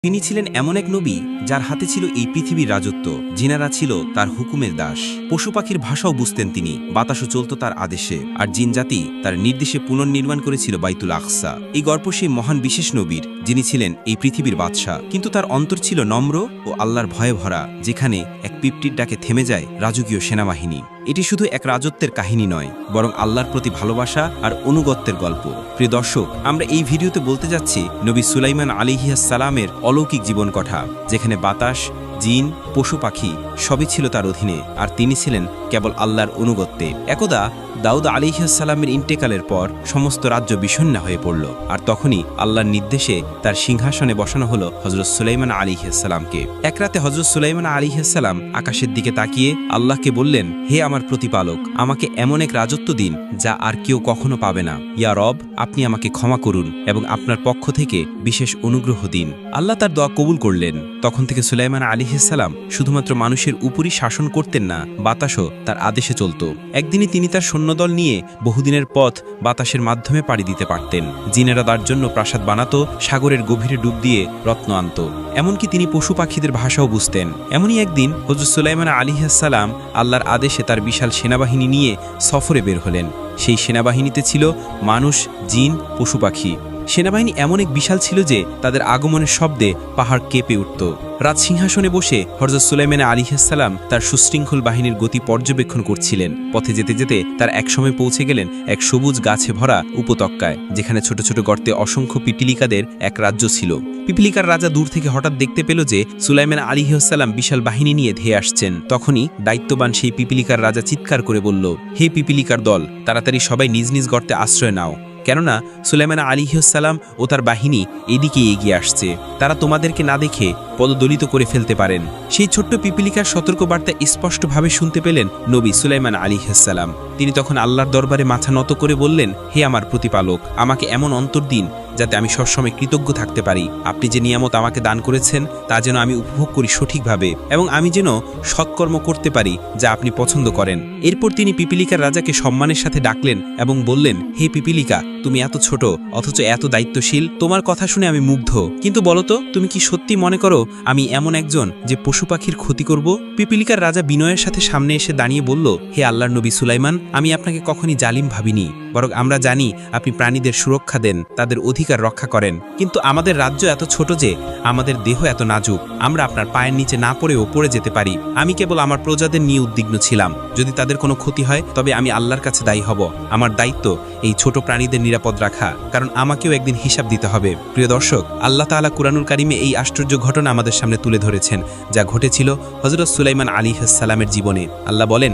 তিনি ছিলেন এমন এক নবী যার হাতে ছিল এই পৃথিবীর রাজত্ব, জিনারা ছিল তার হুকুমের দাস। পশু পাখির ভাষাও বুঝতেন তিনি, বাতাসও চলত তার আদেশে, আর জিন জাতি তার নির্দেশে পুনর্নির্মাণ করেছিল বাইতুল আকসা। এই গল্প সেই মহান বিশেষ নবীর, যিনি ছিলেন এই পৃথিবীর বাদশাহ, কিন্তু তার অন্তর ছিল নম্র ও আল্লাহর ভয়ে ভরা, যেখানে এক পিপটির ডাকে থেমে যায় রাজকীয় সেনাবাহিনী। এটি শুধু এক রাজত্বের কাহিনী নয়, বরং আল্লাহর প্রতি ভালোবাসা আর অনুগত্যের গল্প। প্রিয় দর্শক, আমরা এই ভিডিওতে বলতে যাচ্ছি নবী সুলাইমান আলাইহিস সালামের অলৌকিক জীবন কথা, যেখানে বাতাস, জিন, পশু পাখি সবই ছিল তার অধীনে, আর তিনি ছিলেন কেবল আল্লাহর অনুগত্যে। একদা দাউদ আলাইহিস সালামের ইন্তেকালের পর সমস্ত রাজ্য বিষণ্ণ হয়ে পড়ল, আর তখনই আল্লাহর নির্দেশে তার সিংহাসনে বসানো হলো হযরত সুলাইমান আলাইহিস সালামকে। এক রাতে হযরত সুলাইমান আলাইহিস সালাম আকাশের দিকে তাকিয়ে আল্লাহকে বললেন, হে আমার প্রতিপালক, আমাকে এমন এক রাজত্ব দিন যা আর কেউ কখনো পাবে না। ইয়া রব, আপনি আমাকে ক্ষমা করুন এবং আপনার পক্ষ থেকে বিশেষ অনুগ্রহ দিন। আল্লাহ তার দোয়া কবুল করলেন। তখন থেকে সুলাইমান আলাইহিস সালাম শুধুমাত্র মানুষের উপরই শাসন করতেন না, বাতাসও তার আদেশে চলত। একদিনই তিনি তার সৈন্যদল নিয়ে বহুদিনের পথ বাতাসের মাধ্যমে পাড়ি দিতে পারতেন। জিনেরা তার জন্য প্রাসাদ বানাতো, সাগরের গভীরে ডুব দিয়ে রত্ন আনত, এমনকি তিনি পশু পাখিদের ভাষাও বুঝতেন। এমনই একদিন হযরত সুলাইমান আলাইহিস সালাম আল্লাহর আদেশে তার বিশাল সেনাবাহিনী নিয়ে সফরে বের হলেন। সেই সেনাবাহিনীতে ছিল মানুষ, জিন, পশু পাখি। সেনাবাহিনী এমন এক বিশাল ছিল যে তাদের আগমনের শব্দে পাহাড় কেঁপে উঠত। রাজ সিংহাসনে বসে হযরত সুলাইমান আলাইহিস সালাম তার সুশৃঙ্খল বাহিনীর গতি পর্যবেক্ষণ করছিলেন। পথে যেতে যেতে তার একসময় পৌঁছে গেলেন এক সবুজ গাছে ভরা উপত্যকায়, যেখানে ছোট ছোট গর্তে অসংখ্য পিপিলিকাদের এক রাজ্য ছিল। পিপিলিকার রাজা দূর থেকে হঠাৎ দেখতে পেল যে সুলাইমান আলাইহিস সালাম বিশাল বাহিনী নিয়ে ধেয়ে আসছেন। তখনই দায়িত্ববান সেই পিপিলিকার রাজা চিৎকার করে বলল, হে পিপিলিকার দল, তাড়াতাড়ি সবাই নিজ নিজ গর্তে আশ্রয় নাও, কেননা সুলাইমান আলাইহিস সালাম ও তার বাহিনী এদিকে এগিয়ে আসছে। তারা তোমাদেরকে না দেখে পদদলিত করে ফেলতে পারেন। সেই ছোট্ট পিপিলিকার সতর্কবার্তা স্পষ্টভাবে শুনতে পেলেন নবী সুলাইমান আলাইহিস সালাম। তিনি তখন আল্লাহর দরবারে মাথা নত করে বললেন, হে আমার প্রতিপালক, আমাকে এমন অন্তর দিন যাতে আমি সবসময় কৃতজ্ঞ থাকতে পারি। আপনি যে নিয়ামত আমাকে দান করেছেন তা যেন আমি উপভোগ করি সঠিকভাবে, এবং আমি যেন সৎকর্ম করতে পারি যা আপনি পছন্দ করেন। এরপর তিনি পিপিলিকার রাজাকে সম্মানের সাথে ডাকলেন এবং বললেন, হে পিপিলিকা, তুমি এত ছোট অথচ এত দায়িত্বশীল, তোমার কথা শুনে আমি মুগ্ধ। কিন্তু বলতো, তুমি কি সত্যি মনে করো আমি এমন একজন যে পশু পাখির ক্ষতি করব? পিপিলিকার রাজা বিনয়ের সাথে সামনে এসে দাঁড়িয়ে বলল, হে আল্লাহর নবী সুলাইমান, আমি আপনাকে কখনই জালিম ভাবিনি, বরং আমরা জানি আপনি প্রাণীদের সুরক্ষা দেন, তাদের অধিকার রক্ষা করেন। কিন্তু আমাদের রাজ্য এত ছোট যে আমাদের দেহ এত নাজুক, আমরা আপনার পায়ের নিচে না পড়েও পড়ে যেতে পারি। আমি কেবল আমার প্রজাদের নিয়ে উদ্বিগ্ন ছিলাম। যদি তাদের কোনো ক্ষতি হয় তবে আমি আল্লাহর কাছে দায়ী হব। আমার দায়িত্ব এই ছোট প্রাণীদের নিরাপদ রাখা, কারণ আমাকেও একদিন হিসাব দিতে হবে। প্রিয় দর্শক, আল্লাহ তাআলা কুরআনুল কারিমে এই আশ্চর্য ঘটনা আমাদের সামনে তুলে ধরেছেন, যা ঘটেছিল হযরত সুলাইমান আলাইহিস সালামের জীবনে। আল্লাহ বলেন,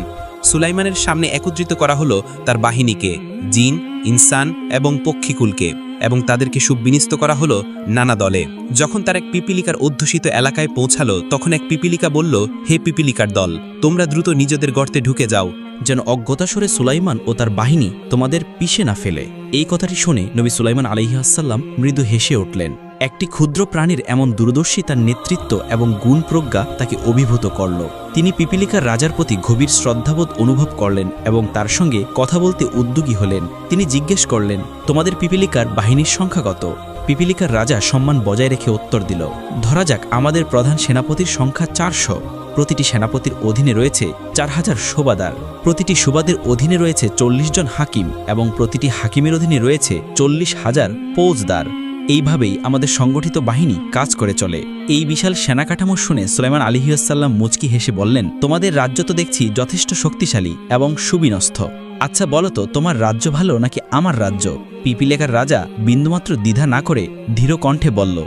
সুলাইমানের সামনে একত্রিত করা হলো তার বাহিনীকে, জিন, ইনসান এবং পক্ষীকুলকে, এবং তাদেরকে সুবিন্যস্ত করা হলো নানা দলে। যখন তার এক পিপিলিকার অধ্যুষিত এলাকায় পৌঁছালো, তখন এক পিপিলিকা বলল, হে পিপিলিকার দল, তোমরা দ্রুত নিজেদের গর্তে ঢুকে যাও, যেন অজ্ঞতাস্বরে সুলাইমান ও তার বাহিনী তোমাদের পিষে না ফেলে। এই কথাটি শুনে নবী সুলাইমান আলাইহিস সালাম মৃদু হেসে উঠলেন। একটি ক্ষুদ্র প্রাণীর এমন দূরদর্শী তার নেতৃত্ব এবং গুণ প্রজ্ঞা তাকে অভিভূত করল। তিনি পিপিলিকার রাজার প্রতি গভীর শ্রদ্ধাবোধ অনুভব করলেন এবং তার সঙ্গে কথা বলতে উদ্যোগী হলেন। তিনি জিজ্ঞেস করলেন, তোমাদের পিপিলিকার বাহিনীর সংখ্যা কত? পিপিলিকার রাজা সম্মান বজায় রেখে উত্তর দিল, ধরা যাক আমাদের প্রধান সেনাপতির সংখ্যা 400। প্রতিটি সেনাপতির অধীনে রয়েছে 4000 সুবাদার, প্রতিটি সুবাদের অধীনে রয়েছে 40 জন হাকিম, এবং প্রতিটি হাকিমের অধীনে রয়েছে 40,000 ফৌজদার। এইভাবেই আমাদের সংগঠিত বাহিনী কাজ করে চলে। এই বিশাল সেনা কাঠামো শুনে সুলাইমান আলাইহিস সালাম মুচকি হেসে বললেন, তোমাদের রাজ্য তো দেখছি যথেষ্ট শক্তিশালী এবং সুবিন্যস্ত। আচ্ছা বলো তো, তোমার রাজ্য ভালো নাকি আমার রাজ্য? পিপিলিকার রাজা বিন্দুমাত্র দ্বিধা না করে ধীর কণ্ঠে বলল,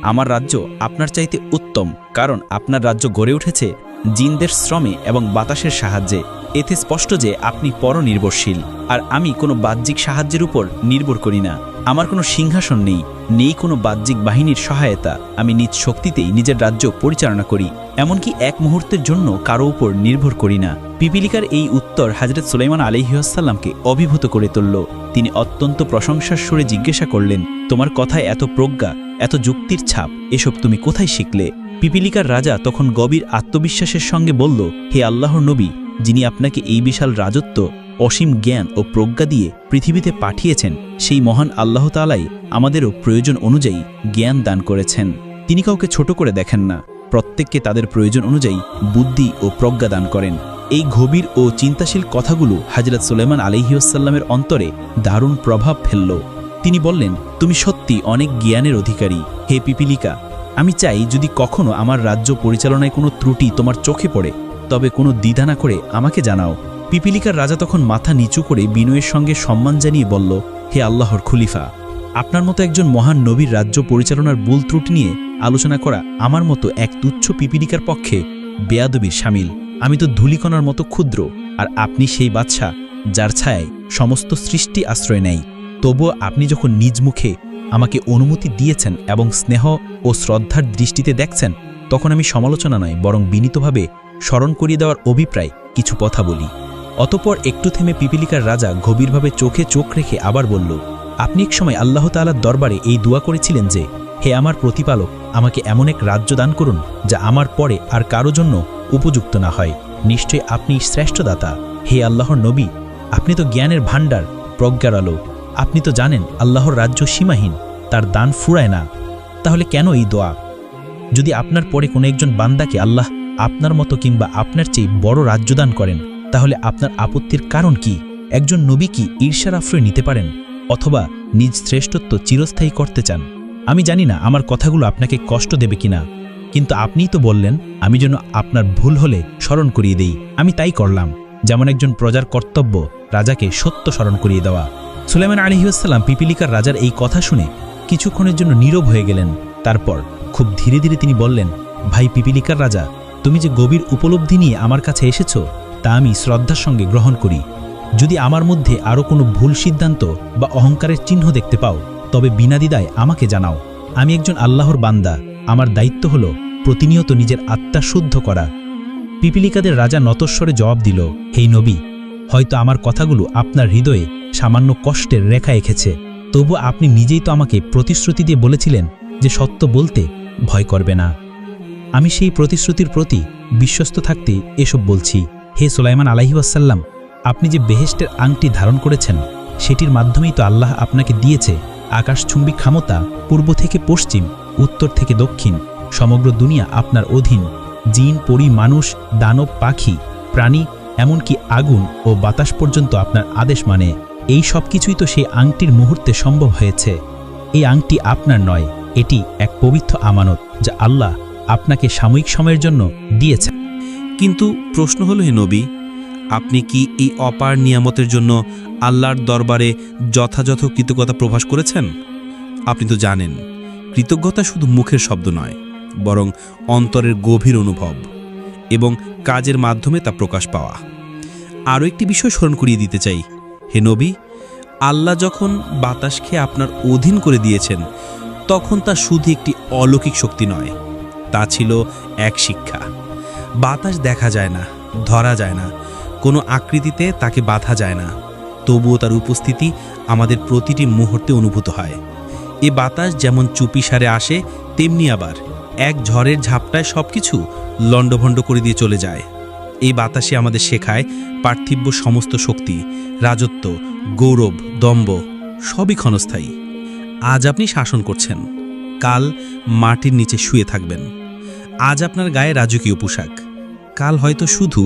আমার রাজ্য আপনার চাইতে উত্তম, কারণ আপনার রাজ্য গড়ে উঠেছে জিনদের শ্রমে এবং বাতাসের সাহায্যে। এতে স্পষ্ট যে আপনি পরনির্ভরশীল, আর আমি কোনো বাহ্যিক সাহায্যের উপর নির্ভর করি না। আমার কোনো সিংহাসন নেই কোনো বাহ্যিক বাহিনীর সহায়তা। আমি নিজ শক্তিতেই নিজের রাজ্য পরিচালনা করি, এমনকি এক মুহূর্তের জন্য কারো উপর নির্ভর করি না। পিপিলিকার এই উত্তর হযরত সুলাইমান আলাইহিস সালামকে অভিভূত করে তুলল। তিনি অত্যন্ত প্রশংসার সুরে জিজ্ঞাসা করলেন, তোমার কথায় এত প্রজ্ঞা, এত যুক্তির ছাপ, এসব তুমি কোথায় শিখলে? পিপিলিকার রাজা তখন গভীর আত্মবিশ্বাসের সঙ্গে বলল, হে আল্লাহর নবী, যিনি আপনাকে এই বিশাল রাজত্ব, অসীম জ্ঞান ও প্রজ্ঞা দিয়ে পৃথিবীতে পাঠিয়েছেন, সেই মহান আল্লাহ তাআলাই আমাদেরও প্রয়োজন অনুযায়ী জ্ঞান দান করেছেন। তিনি কাউকে ছোট করে দেখেন না, প্রত্যেককে তাদের প্রয়োজন অনুযায়ী বুদ্ধি ও প্রজ্ঞা দান করেন। এই গভীর ও চিন্তাশীল কথাগুলো হযরত সুলাইমান আলাইহিসসালামের অন্তরে দারুণ প্রভাব ফেলল। তিনি বললেন, তুমি সত্যি অনেক জ্ঞানের অধিকারী হে পিপিলিকা। আমি চাই যদি কখনো আমার রাজ্য পরিচালনায় কোনো ত্রুটি তোমার চোখে পড়ে তবে কোনো দ্বিধা না করে আমাকে জানাও। পিপিলিকার রাজা তখন মাথা নিচু করে বিনয়ের সঙ্গে সম্মান জানিয়ে বলল, হে আল্লাহর খলিফা, আপনার মতো একজন মহান নবীর রাজ্য পরিচালনার ভুল ত্রুটি নিয়ে আলোচনা করা আমার মতো এক তুচ্ছ পিপিলিকার পক্ষে বেয়াদবির শামিল। আমি তো ধূলিকণার মতো ক্ষুদ্র, আর আপনি সেই বাদশাহ যার ছায়ায় সমস্ত সৃষ্টি আশ্রয় নেয়। তবুও আপনি যখন নিজ মুখে আমাকে অনুমতি দিয়েছেন এবং স্নেহ ও শ্রদ্ধার দৃষ্টিতে দেখছেন, তখন আমি সমালোচনা নয় বরং বিনীতভাবে স্মরণ করিয়ে দেওয়ার অভিপ্রায় কিছু কথা বলি। অতঃপর একটু থেমে পিপিলিকার রাজা গভীরভাবে চোখে চোখ রেখে আবার বলল, আপনি এক সময় আল্লাহ তাআলার দরবারে এই দোয়া করেছিলেন যে, হে আমার প্রতিপালক, আমাকে এমন এক রাজ্য দান করুন যা আমার পরে আর কারো জন্য উপযুক্ত না হয়। নিশ্চয় আপনি শ্রেষ্ঠ দাতা। হে আল্লাহর নবী, আপনি তো জ্ঞানের ভাণ্ডার, প্রজ্ঞার আলো। আপনি তো জানেন আল্লাহর রাজ্য সীমাহীন, তার দান ফুরায় না। তাহলে কেন এই দোয়া? যদি আপনার পরে কোনো একজন বান্দাকে আল্লাহ আপনার মতো কিংবা আপনার চেয়ে বড় রাজ্য দান করেন, তাহলে আপনার আপত্তির কারণ কি? একজন নবী কি ঈর্ষার আশ্রয় নিতে পারেন, অথবা নিজ শ্রেষ্ঠত্ব চিরস্থায়ী করতে চান? আমি জানি না আমার কথাগুলো আপনাকে কষ্ট দেবে কিনা, কিন্তু আপনিই তো বললেন আমি যেন আপনার ভুল হলে স্মরণ করিয়ে দেই। আমি তাই করলাম, যেমন একজন প্রজার কর্তব্য রাজাকে সত্য স্মরণ করিয়ে দেওয়া। সুলাইমান আলাইহিসসালাম পিপিলিকার রাজার এই কথা শুনে কিছুক্ষণের জন্য নীরব হয়ে গেলেন। তারপর খুব ধীরে ধীরে তিনি বললেন, ভাই পিপিলিকার রাজা, তুমি যে গভীর উপলব্ধি নিয়ে আমার কাছে এসেছ তা আমি শ্রদ্ধার সঙ্গে গ্রহণ করি। যদি আমার মধ্যে আরও কোনো ভুল সিদ্ধান্ত বা অহংকারের চিহ্ন দেখতে পাও, তবে বিনা দ্বিধায় আমাকে জানাও। আমি একজন আল্লাহর বান্দা, আমার দায়িত্ব হল প্রতিনিয়ত নিজের আত্মা শুদ্ধ করা। পিপিলিকাদের রাজা নতস্বরে জবাব দিল, হে নবী, হয়তো আমার কথাগুলো আপনার হৃদয়ে সামান্য কষ্টের রেখা এঁকেছে, তবু আপনি নিজেই তো আমাকে প্রতিশ্রুতি দিয়ে বলেছিলেন যে সত্য বলতে ভয় করবে না। আমি সেই প্রতিশ্রুতির প্রতি বিশ্বস্ত থাকতে এসব বলছি। হে সুলাইমান আলাইহিসসালাম, আপনি যে বেহেশতের আংটি ধারণ করেছেন, সেটির মাধ্যমেই তো আল্লাহ আপনাকে দিয়েছে আকাশচুম্বী ক্ষমতা। পূর্ব থেকে পশ্চিম, উত্তর থেকে দক্ষিণ সমগ্র দুনিয়া আপনার অধীন। জিন, পরী, মানুষ, দানব, পাখি, প্রাণী, এমনকি আগুন ও বাতাস পর্যন্ত আপনার আদেশ মানে। এই সব কিছুই তো সেই আংটির মুহূর্তে সম্ভব হয়েছে। এই আংটি আপনার নয়, এটি এক পবিত্র আমানত যা আল্লাহ আপনাকে সাময়িক সময়ের জন্য দিয়েছেন। কিন্তু প্রশ্ন হলো, হে নবী, আপনি কি এই অপার নিয়ামতের জন্য আল্লাহর দরবারে যথাযথ কৃতজ্ঞতা প্রকাশ করেছেন? আপনি তো জানেন, কৃতজ্ঞতা শুধু মুখের শব্দ নয়, বরং অন্তরের গভীর অনুভব এবং কাজের মাধ্যমে তা প্রকাশ পাওয়া। আরও একটি বিষয় স্মরণ করিয়ে দিতে চাই, হে নবী, আল্লাহ যখন বাতাসকে আপনার অধীন করে দিয়েছেন, তখন তা শুধু একটি অলৌকিক শক্তি নয়, তা ছিল এক শিক্ষা। বাতাস দেখা যায় না, ধরা যায় না, কোনো আকৃতিতে তাকে বাঁধা যায় না, তবুও তার উপস্থিতি আমাদের প্রতিটি মুহূর্তে অনুভূত হয়। এ বাতাস যেমন চুপিসারে আসে, তেমনি আবার এক ঝড়ের ঝাপটায় সব কিছু লণ্ডভণ্ড করে দিয়ে চলে যায়। এই বাতাসে আমাদের শেখায় পার্থিব্য সমস্ত শক্তি, রাজত্ব, গৌরব, দম্ভ সবই ক্ষণস্থায়ী। আজ আপনি শাসন করছেন, কাল মাটির নিচে শুয়ে থাকবেন। আজ আপনার গায়ে রাজকীয় পোশাক, কাল হয়তো শুধু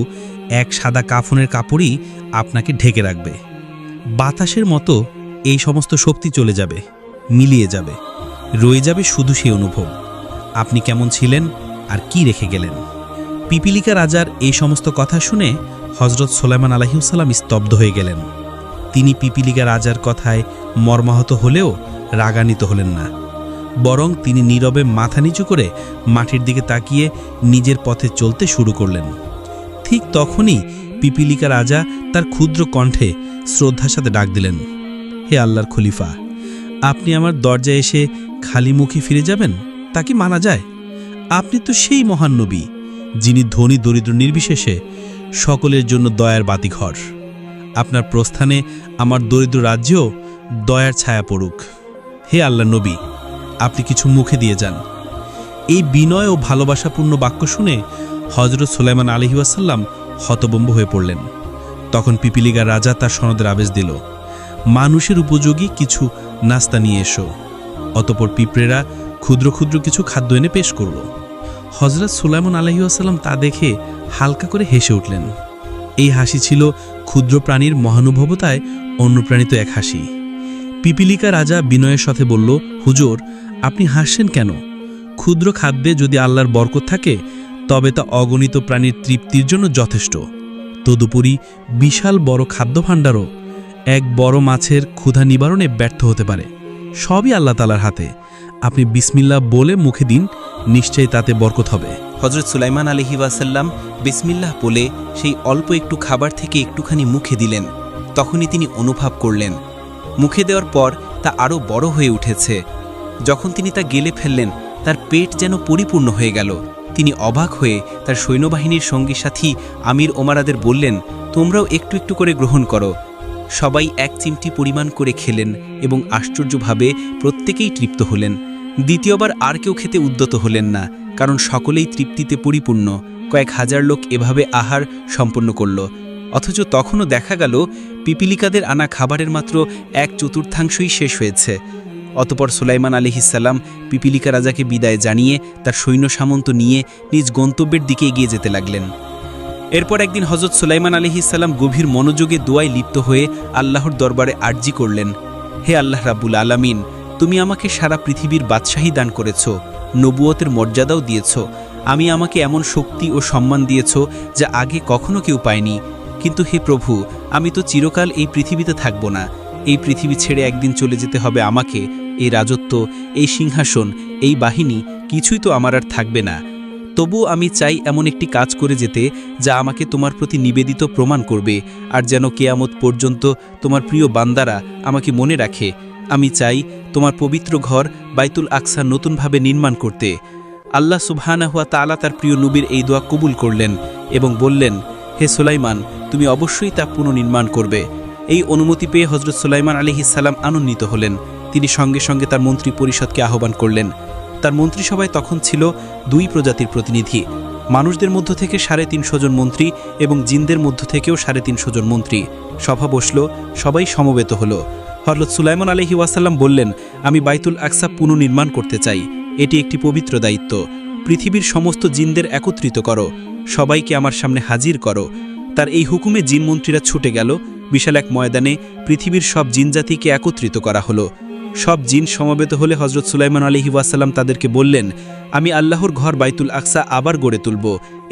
এক সাদা কাফনের কাপড়ই আপনাকে ঢেকে রাখবে। বাতাসের মতো এই সমস্ত শক্তি চলে যাবে, মিলিয়ে যাবে, রয়ে যাবে শুধু সেই অনুভব আপনি কেমন ছিলেন আর কি রেখে গেলেন। পিপিলিকা রাজার এই সমস্ত কথা শুনে হযরত সুলাইমান আলাইহিসসালাম স্তব্ধ হয়ে গেলেন। তিনি পিপিলিকা রাজার কথায় মর্মাহত হলেও রাগান্বিত হলেন না, বরং তিনি নীরবে মাথা নিচু করে মাটির দিকে তাকিয়ে নিজের পথে চলতে শুরু করলেন। ঠিক তখনই পিপিলিকা রাজা তার ক্ষুদ্র কণ্ঠে শ্রদ্ধার সাথে ডাক দিলেন, হে আল্লাহর খলিফা, আপনি আমার দরজায় এসে খালি মুখে ফিরে যাবেন তা কি মানা যায়? আপনি তো সেই মহান নবী, যিনি ধনী দরিদ্র নির্বিশেষে সকলের জন্য দয়ার বাতিঘর। আপনার প্রস্থানে আমার দরিদ্র রাজ্যেও দয়ার ছায়া পড়ুক। হে আল্লাহ নবী, আপনি কিছু মুখে দিয়ে যান। এই বিনয় ও ভালোবাসাপূর্ণ বাক্য শুনে হযরত সুলাইমান আলাইহিসসালাম হতভম্ব হয়ে পড়লেন। তখন পিপিলিকার রাজা তার সনদের আদেশ দিল, মানুষের উপযোগী কিছু নাস্তা নিয়ে এসো। অতঃপর পিঁপড়েরা ক্ষুদ্র ক্ষুদ্র কিছু খাদ্য এনে পেশ করল। হজরত সুলাইমান আলাইহিসসালাম তা দেখে হালকা করে হেসে উঠলেন। এই হাসি ছিল ক্ষুদ্র প্রাণীর মহানুভবতায় অনুপ্রাণিত এক হাসি। পিপিলিকা রাজা বিনয়ের সাথে বলল, হুজুর, আপনি হাসছেন কেন? ক্ষুদ্র খাদ্যে যদি আল্লাহর বরকত থাকে তবে তা অগণিত প্রাণীর তৃপ্তির জন্য যথেষ্ট। তদুপরি বিশাল বড় খাদ্য ভাণ্ডারও এক বড় মাছের ক্ষুধা নিবারণে ব্যর্থ হতে পারে। সবই আল্লাহ তাআলার হাতে। আপনি বিসমিল্লাহ বলে মুখে দিন, নিশ্চয়ই তাতে বরকত হবে। হজরত সুলাইমান আলাইহি ওয়াসাল্লাম বিসমিল্লাহ বলে সেই অল্প একটু খাবার থেকে একটুখানি মুখে দিলেন। তখনই তিনি অনুভব করলেন মুখে দেওয়ার পর তা আরও বড় হয়ে উঠেছে। যখন তিনি তা গেলে ফেললেন তার পেট যেন পরিপূর্ণ হয়ে গেল। তিনি অবাক হয়ে তার সৈন্যবাহিনীর সঙ্গী সাথী আমির ওমারাদের বললেন, তোমরাও একটু একটু করে গ্রহণ করো। সবাই এক চিমটি পরিমাণ করে খেলেন এবং আশ্চর্যভাবে প্রত্যেকেই তৃপ্ত হলেন। দ্বিতীয়বার আর কেউ খেতে উদ্যত হলেন না, কারণ সকলেই তৃপ্তিতে পরিপূর্ণ। কয়েক হাজার লোক এভাবে আহার সম্পন্ন করল। অথচ তখনও দেখা গেল পিপিলিকাদের আনা খাবারের মাত্র 1/4 শেষ হয়েছে। অতপর সুলাইমান আলাইহিসসালাম পিপিলিকা রাজাকে বিদায় জানিয়ে তার সৈন্য সামন্ত নিয়ে নিজ গন্তব্যের দিকে এগিয়ে যেতে লাগলেন। এরপর একদিন হজরত সুলাইমান আলাইহিসসালাম গভীর মনোযোগে দোয়ায় লিপ্ত হয়ে আল্লাহর দরবারে আরজি করলেন, হে আল্লাহ রাব্বুল আলামিন, তুমি আমাকে সারা পৃথিবীর বাদশাহী দান করেছ, নবুয়তের মর্যাদাও দিয়েছ। আমাকে এমন শক্তি ও সম্মান দিয়েছ যা আগে কখনো কেউ পায়নি। কিন্তু হে প্রভু, আমি তো চিরকাল এই পৃথিবীতে থাকব না। এই পৃথিবী ছেড়ে একদিন চলে যেতে হবে আমাকে। এই রাজত্ব, এই সিংহাসন, এই বাহিনী কিছুই তো আমার আর থাকবে না। তবুও আমি চাই এমন একটি কাজ করে যেতে যা আমাকে তোমার প্রতি নিবেদিত প্রমাণ করবে, আর যেন কেয়ামত পর্যন্ত তোমার প্রিয় বান্দারা আমাকে মনে রাখে। আমি চাই তোমার পবিত্র ঘর বাইতুল আকসা নতুনভাবে নির্মাণ করতে। আল্লাহ সুবহানাহু ওয়া তাআলা তার প্রিয় নবীর এই দোয়া কবুল করলেন এবং বললেন, হে সুলাইমান, তুমি অবশ্যই তা পুনর্নির্মাণ করবে। এই অনুমতি পেয়ে হজরত সুলাইমান আলাইহিসসালাম আনন্দিত হলেন। তিনি সঙ্গে সঙ্গে তার মন্ত্রী পরিষদকে আহ্বান করলেন। তার মন্ত্রিসভায় তখন ছিল 2 প্রজাতির প্রতিনিধি। মানুষদের মধ্য থেকে 350 জন মন্ত্রী এবং জিনদের মধ্য থেকেও 350 জন মন্ত্রী। সভা বসল, সবাই সমবেত হল। হযরত সুলাইমান আলাইহি ওয়াসাল্লাম বললেন, আমি বাইতুল আকসা পুনর্নির্মাণ করতে চাই। এটি একটি পবিত্র দায়িত্ব। পৃথিবীর সমস্ত জিনদের একত্রিত করো, সবাইকে আমার সামনে হাজির করো। তার এই হুকুমে জিন মন্ত্রীরা ছুটে গেল। বিশাল এক ময়দানে পৃথিবীর সব জিনজাতিকে একত্রিত করা হলো। সব জিন সমবেত হলে হজরত সুলাইমান আলাইহি ওয়াসাল্লাম তাদেরকে বললেন, আমি আল্লাহর ঘর বাইতুল আকসা আবার গড়ে তুলব।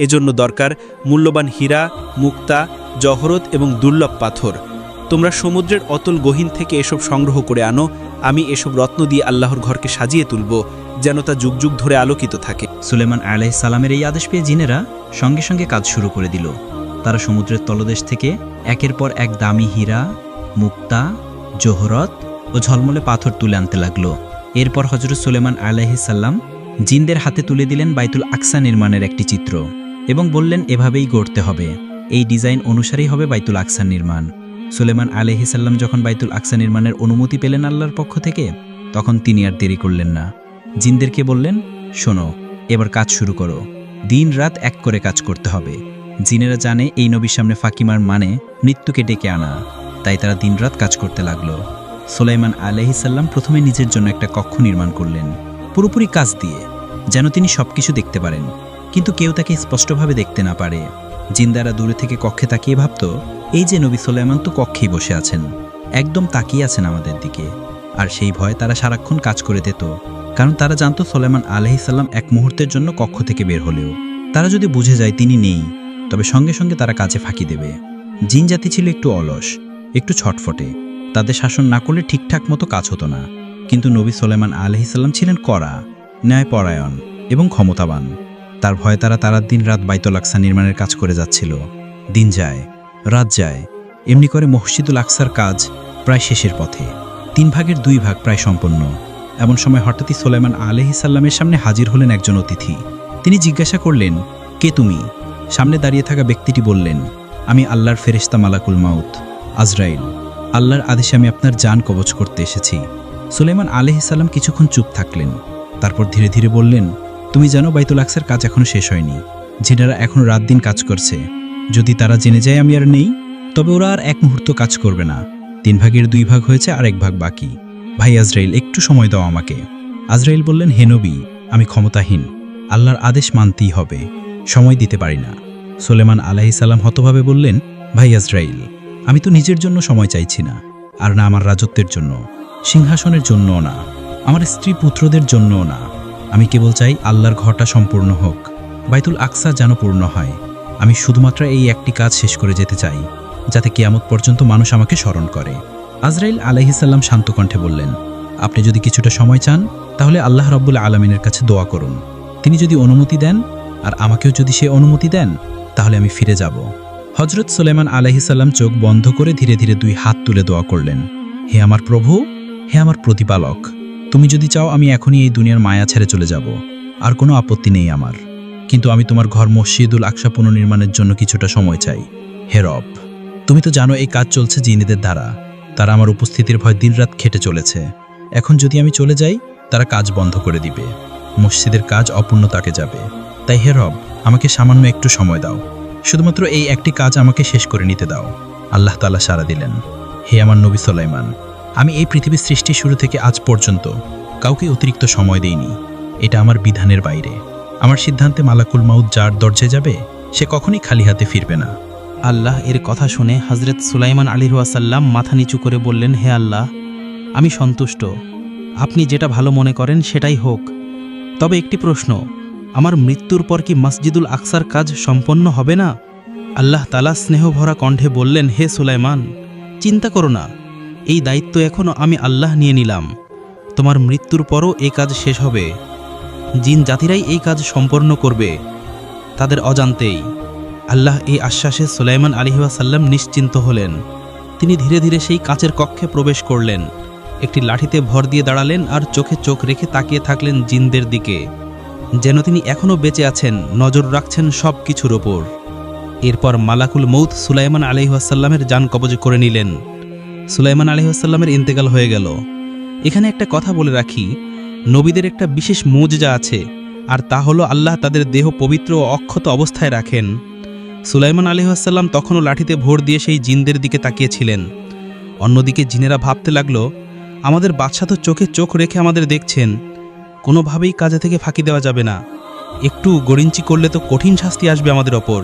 এজন্য দরকার মূল্যবান হীরা, মুক্তা, জহরত এবং দুর্লভ পাথর। তোমরা সমুদ্রের অতল গহীন থেকে এসব সংগ্রহ করে আনো। আমি এসব রত্ন দিয়ে আল্লাহর ঘরকে সাজিয়ে তুলব, যেন তা যুগ যুগ ধরে আলোকিত থাকে। সুলাইমান আলাইহিসসালামের এই আদেশ পেয়ে জিনেরা সঙ্গে সঙ্গে কাজ শুরু করে দিল। তারা সমুদ্রের তলদেশ থেকে একের পর এক দামি হীরা, মুক্তা, জোহরত ও ঝলমলে পাথর তুলে আনতে লাগল। এরপর হযরত সুলাইমান আলাইহিসসালাম জিনদের হাতে তুলে দিলেন বাইতুল আকসা নির্মাণের একটি চিত্র এবং বললেন, এভাবেই গড়তে হবে। এই ডিজাইন অনুসারেই হবে বাইতুল আকসা নির্মাণ। সুলাইমান আলাইহিসসালাম যখন বাইতুল আকসা নির্মাণের অনুমতি পেলেন আল্লাহর পক্ষ থেকে, তখন তিনি আর দেরি করলেন না। জিনদেরকে বললেন, শোনো, এবার কাজ শুরু করো। দিন রাত এক করে কাজ করতে হবে। জিনেরা জানে এই নবীর সামনে ফাকিমার মানে মৃত্যুকে ডেকে আনা, তাই তারা দিনরাত কাজ করতে লাগলো। সুলাইমান আলাইহিসসালাম প্রথমে নিজের জন্য একটা কক্ষ নির্মাণ করলেন, পুরোপুরি কাজ দিয়ে, যেন তিনি সবকিছু দেখতে পারেন, কিন্তু কেউ তাকে স্পষ্টভাবে দেখতে না পারে। জিন্দারা দূরে থেকে কক্ষে তাকিয়ে ভাবত, এই যে নবী সুলাইমান তো কক্ষেই বসে আছেন, একদম তাকিয়ে আছেন আমাদের দিকে। আর সেই ভয় তারা সারাক্ষণ কাজ করে দিত, কারণ তারা জানত সুলাইমান আলাইহিসসালাম এক মুহূর্তের জন্য কক্ষ থেকে বের হলেও তারা যদি বুঝে যায় তিনি নেই, তবে সঙ্গে সঙ্গে তারা কাজে ফাঁকি দেবে। জিন জাতি ছিল একটু অলস, একটু ছটফটে। তাদের শাসন না করলে ঠিকঠাক মতো কাজ হতো না। কিন্তু নবী সুলাইমান আলাইহিসসালাম ছিলেন কড়া, ন্যায়পরায়ণ এবং ক্ষমতাবান। তার ভয়ে তারা দিন রাত বাইতুল আকসা নির্মাণের কাজ করে যাচ্ছিল। দিন যায়, রাত যায়, এমনি করে মসজিদুল আকসার কাজ প্রায় শেষের পথে। 3 ভাগের 2 ভাগ প্রায় সম্পন্ন। এমন সময় হঠাৎই সুলাইমান আলাইহিসসালামের সামনে হাজির হলেন একজন অতিথি। তিনি জিজ্ঞাসা করলেন, কে তুমি? সামনে দাঁড়িয়ে থাকা ব্যক্তিটি বললেন, আমি আল্লাহর ফেরেশতা মালাকুল মাউত, আজরাইল। আল্লাহর আদেশে আমি আপনার জান কবজ করতে এসেছি। সুলাইমান আলাইহিসসালাম কিছুক্ষণ চুপ থাকলেন, তারপর ধীরে ধীরে বললেন, তুমি জানো বাইতুল আকসার কাজ এখনো শেষ হয়নি। জিনেরা এখনো রাত দিন কাজ করছে। যদি তারা জেনে যায় আমি আর নেই, তবে ওরা আর এক মুহূর্ত কাজ করবে না। 3 ভাগের 2 ভাগ হয়েছে, আর 1 ভাগ বাকি। ভাই আজরাইল, একটু সময় দাও আমাকে। আজরাইল বললেন, হে নবী, আমি ক্ষমতাহীন, আল্লাহর আদেশ মানতেই হবে, সময় দিতে পারি না। সুলাইমান আলাইহিস সালাম হতভাবে বললেন, ভাই আজরাইল, আমি তো নিজের জন্য সময় চাইছি না, আর না আমার রাজত্বের জন্য, সিংহাসনের জন্যও না, আমার স্ত্রী পুত্রদের জন্যও না। আমি কেবল চাই আল্লাহর ঘরটা সম্পূর্ণ হোক, বাইতুল আকসা যেন পূর্ণ হয়। আমি শুধুমাত্র এই একটি কাজ শেষ করে যেতে চাই, যাতে কিয়ামত পর্যন্ত মানুষ আমাকে স্মরণ করে। আজরাইল আলাইহিস সালাম শান্ত কণ্ঠে বললেন, আপনি যদি কিছুটা সময় চান তাহলে আল্লাহ রাব্বুল আলামিনের কাছে দোয়া করুন। তিনি যদি অনুমতি দেন, আর আমাকেও যদি সে অনুমতি দেন, তাহলে আমি ফিরে যাব। হযরত সুলাইমান আলাইহিস সালাম চোখ বন্ধ করে ধীরে ধীরে 2 হাত তুলে দোয়া করলেন, হে আমার প্রভু, হে আমার প্রতিপালক, তুমি যদি চাও আমি এখনই এই দুনিয়ার মায়া ছেড়ে চলে যাব, আর কোনো আপত্তি নেই আমার। কিন্তু আমি তোমার ঘর মসজিদুল আকসা পুনর্নির্মাণের জন্য কিছুটা সময় চাই। হে রব, তুমি তো জানো এই কাজ চলছে জিনেদের দ্বারা, তারা আমার উপস্থিতির ভয় দিনরাত খেটে চলেছে। এখন যদি আমি চলে যাই, তারা কাজ বন্ধ করে দিবে, মসজিদের কাজ অপূর্ণ থাকে যাবে। তাই হে রব, আমাকে সামান্য একটু সময় দাও, শুধুমাত্র এই একটি কাজ আমাকে শেষ করে নিতে দাও। আল্লাহ তাআলা সাড়া দিলেন, হে আমার নবী সুলাইমান, আমি এই পৃথিবীর সৃষ্টি শুরু থেকে আজ পর্যন্ত কাউকে অতিরিক্ত সময় দেইনি। এটা আমার বিধানের বাইরে। আমার সিদ্ধান্তে মালাকুল মাউত যার দরজায় যাবে, সে কখনই খালি হাতে ফিরবে না। আল্লাহ এর কথা শুনে হযরত সুলাইমান আলাইহিসসালাম মাথা নিচু করে বললেন, হে আল্লাহ, আমি সন্তুষ্ট, আপনি যেটা ভালো মনে করেন সেটাই হোক। তবে একটি প্রশ্ন, আমার মৃত্যুর পর কি মসজিদুল আকসার কাজ সম্পন্ন হবে না? আল্লাহ তাআলা স্নেহভরা কণ্ঠে বললেন, হে সুলাইমান, চিন্তা করো না, এই দায়িত্ব এখনও আমি আল্লাহ নিয়ে নিলাম। তোমার মৃত্যুর পরও এই কাজ শেষ হবে। জিন জাতিরাই এই কাজ সম্পন্ন করবে, তাদের অজান্তেই। আল্লাহ এই আশ্বাসে সুলাইমান আলাইহিসসালাম নিশ্চিন্ত হলেন। তিনি ধীরে ধীরে সেই কাচের কক্ষে প্রবেশ করলেন, একটি লাঠিতে ভর দিয়ে দাঁড়ালেন আর চোখে চোখ রেখে তাকিয়ে থাকলেন জিনদের দিকে, যেন তিনি এখনও বেঁচে আছেন, নজর রাখছেন সব কিছুর ওপর। এরপর মালাকুল মউত সুলাইমান আলাইহিসসালামের জান কবজ করে নিলেন। সুলাইমান আলাইহিসসালামের ইন্তেকাল হয়ে গেল। এখানে একটা কথা বলে রাখি, নবীদের একটা বিশেষ মুজজা আছে, আর তা হলো আল্লাহ তাদের দেহ পবিত্র ও অক্ষত অবস্থায় রাখেন। সুলাইমান আলাইহিসসালাম তখনও লাঠিতে ভর দিয়ে সেই জিনদের দিকে তাকিয়েছিলেন। অন্যদিকে জিনেরা ভাবতে লাগলো, আমাদের বাদশা তো চোখে চোখ রেখে আমাদের দেখছেন, কোনোভাবেই কাজে থেকে ফাঁকি দেওয়া যাবে না, একটু গড়িঞ্চি করলে তো কঠিন শাস্তি আসবে আমাদের ওপর।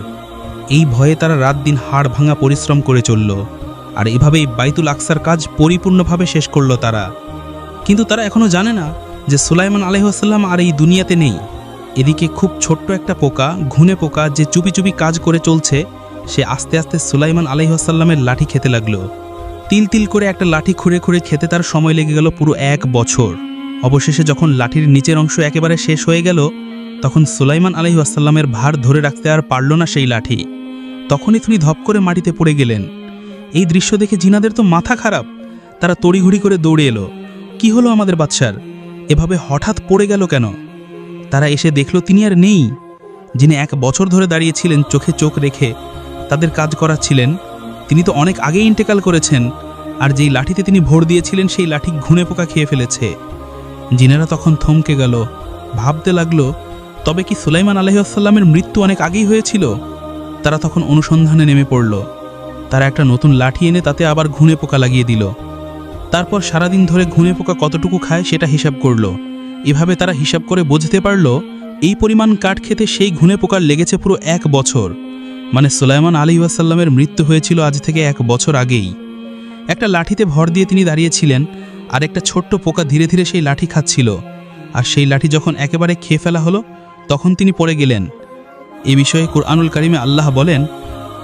এই ভয়ে তারা রাত দিন হাড় ভাঙা পরিশ্রম করে চলল, আর এভাবেই বাইতুল আকসার কাজ পরিপূর্ণভাবে শেষ করল তারা। কিন্তু তারা এখনও জানে না যে সুলাইমান আলাইহিসসালাম আর এই দুনিয়াতে নেই। এদিকে খুব ছোট্ট একটা পোকা, ঘুনে পোকা, যে চুপি চুপি কাজ করে চলছে, সে আস্তে আস্তে সুলাইমান আলাইহিসসালামের লাঠি খেতে লাগলো। তিল তিল করে একটা লাঠি খুঁড়ে খুঁড়ে খেতে তার সময় লেগে গেল পুরো 1 বছর। অবশেষে যখন লাঠির নিচের অংশ একেবারে শেষ হয়ে গেল, তখন সুলাইমান আলাইহিসসালামের ভার ধরে রাখতে আর পারল না সেই লাঠি। তখনই তিনি ধপ করে মাটিতে পড়ে গেলেন। এই দৃশ্য দেখে জিনাদের তো মাথা খারাপ, তারা তড়িঘড়ি করে দৌড়ে এলো, কি হলো আমাদের বাদশার, এভাবে হঠাৎ পড়ে গেল কেন? তারা এসে দেখল তিনি আর নেই। যিনি 1 বছর ধরে দাঁড়িয়েছিলেন চোখে চোখ রেখে তাদের কাজ করাচ্ছিলেন, তিনি তো অনেক আগেই ইন্তেকাল করেছেন, আর যেই লাঠিতে তিনি ভর দিয়েছিলেন সেই লাঠি ঘুনে পোকা খেয়ে ফেলেছে। জিনেরা তখন থমকে গেল, ভাবতে লাগলো, তবে কি সুলাইমান আলাইহিসসালামের মৃত্যু অনেক আগেই হয়েছিল? তারা তখন অনুসন্ধানে নেমে পড়ল। তারা একটা নতুন লাঠি এনে তাতে আবার ঘুনে পোকা লাগিয়ে দিল। তারপর সারাদিন ধরে ঘুনে পোকা কতটুকু খায় সেটা হিসাব করল। এভাবে তারা হিসাব করে বুঝতে পারল, এই পরিমাণ কাঠ খেতে সেই ঘুনে পোকার লেগেছে পুরো 1 বছর। মানে সুলাইমান আলাইহিসসালামের মৃত্যু হয়েছিল আজ থেকে 1 বছর আগেই। একটা লাঠিতে ভর দিয়ে তিনি দাঁড়িয়েছিলেন, আর একটা ছোট্ট পোকা ধীরে ধীরে সেই লাঠি খাচ্ছিল। আর সেই লাঠি যখন একেবারে খেয়ে ফেলা হলো, তখন তিনি পড়ে গেলেন। এ বিষয়ে কুরআনুল কারিমে আল্লাহ বলেন,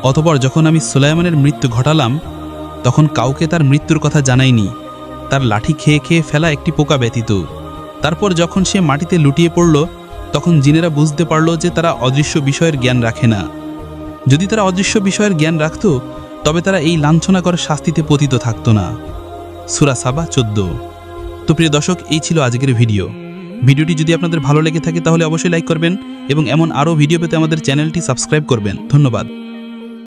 অতঃপর যখন আমি সুলাইমানের মৃত্যু ঘটালাম, তখন কাউকে তার মৃত্যুর কথা জানাইনি, তার লাঠি খেয়ে খেয়ে ফেলা একটি পোকা ব্যতীত। তারপর যখন সে মাটিতে লুটিয়ে পড়ল, তখন জিনেরা বুঝতে পারল যে তারা অদৃশ্য বিষয়ের জ্ঞান রাখে না। যদি তারা অদৃশ্য বিষয়ের জ্ঞান রাখত, তবে তারা এই লাঞ্ছনাকর শাস্তিতে পতিত থাকত না। সূরা সাবা 14। তো প্রিয় দর্শক, এই ছিল আজকের ভিডিওটি যদি আপনাদের ভালো লেগে থাকে তাহলে অবশ্যই লাইক করবেন, এবং এমন আরও ভিডিও পেতে আমাদের চ্যানেলটি সাবস্ক্রাইব করবেন। ধন্যবাদ।